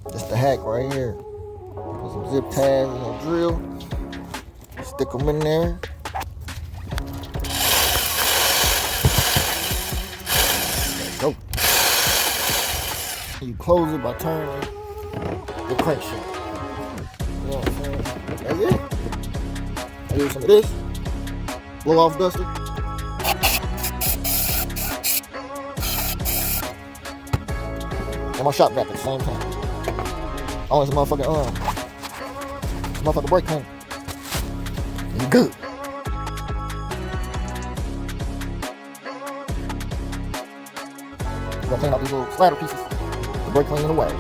That's the hack right here. Put some zip ties in a drill. Stick them in there. Go. You close it by turning the crankshaft. You know what I'm saying? That's it. I use some of this. Blow off duster. And my shop vac at the same time. Oh, it's a motherfucking brake cleaner. You good. Gonna clean out these little splatter pieces. The brake cleaning away.